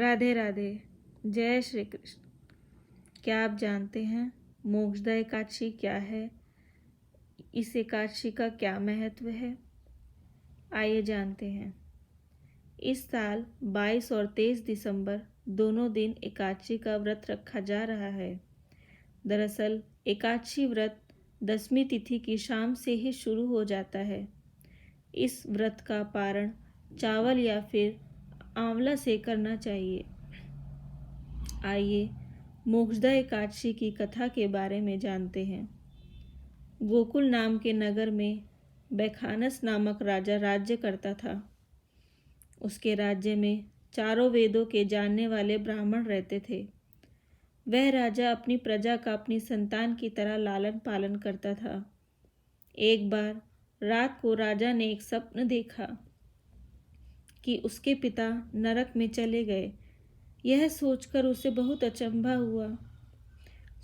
राधे राधे। जय श्री कृष्ण। क्या आप जानते हैं मोक्षदा एकादशी क्या है? इस एकादशी का क्या महत्व है? आइए जानते हैं। इस साल 22 और 23 दिसंबर दोनों दिन एकादशी का व्रत रखा जा रहा है। दरअसल एकादशी व्रत 10वीं तिथि की शाम से ही शुरू हो जाता है। इस व्रत का पारण चावल या फिर आंवला से करना चाहिए। आइए मोक्षदा एकादशी की कथा के बारे में जानते हैं। गोकुल नाम के नगर में बैखानस नामक राजा राज्य करता था। उसके राज्य में चारों वेदों के जानने वाले ब्राह्मण रहते थे। वह राजा अपनी प्रजा का अपनी संतान की तरह लालन पालन करता था। एक बार रात को राजा ने एक स्वप्न देखा कि उसके पिता नरक में चले गए। यह सोचकर उसे बहुत अचंभा हुआ।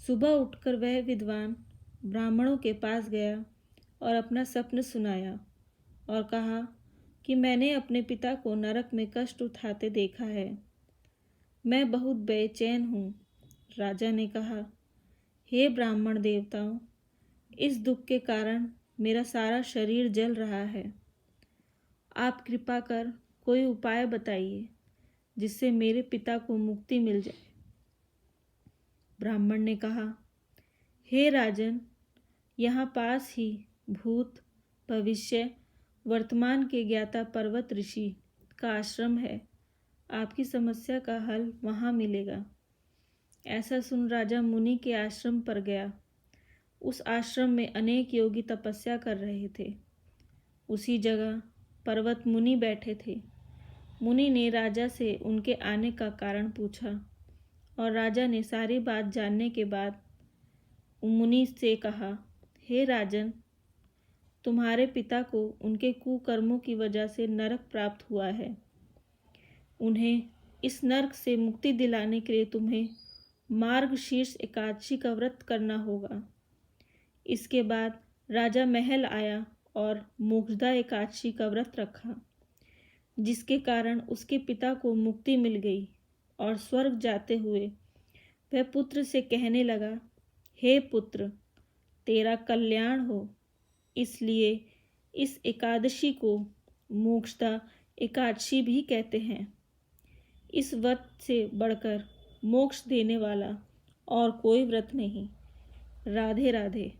सुबह उठकर वह विद्वान ब्राह्मणों के पास गया और अपना स्वप्न सुनाया और कहा कि मैंने अपने पिता को नरक में कष्ट उठाते देखा है। मैं बहुत बेचैन हूँ। राजा ने कहा, हे ब्राह्मण देवताओं, इस दुख के कारण मेरा सारा शरीर जल रहा है। आप कृपा कर कोई उपाय बताइए जिससे मेरे पिता को मुक्ति मिल जाए। ब्राह्मण ने कहा, हे राजन, यहाँ पास ही भूत, भविष्य, वर्तमान के ज्ञाता पर्वत ऋषि का आश्रम है। आपकी समस्या का हल वहाँ मिलेगा। ऐसा सुन राजा मुनि के आश्रम पर गया। उस आश्रम में अनेक योगी तपस्या कर रहे थे। उसी जगह पर्वत मुनि बैठे थे। मुनि ने राजा से उनके आने का कारण पूछा और राजा ने सारी बात जानने के बाद मुनि से कहा, हे राजन, तुम्हारे पिता को उनके कुकर्मों की वजह से नरक प्राप्त हुआ है। उन्हें इस नरक से मुक्ति दिलाने के लिए तुम्हें मार्गशीर्ष एकादशी का व्रत करना होगा। इसके बाद राजा महल आया और मोक्षदा एकादशी का व्रत रखा, जिसके कारण उसके पिता को मुक्ति मिल गई और स्वर्ग जाते हुए वह पुत्र से कहने लगा, हे पुत्र, तेरा कल्याण हो। इसलिए इस एकादशी को मोक्षदा एकादशी भी कहते हैं। इस व्रत से बढ़कर मोक्ष देने वाला और कोई व्रत नहीं। राधे राधे।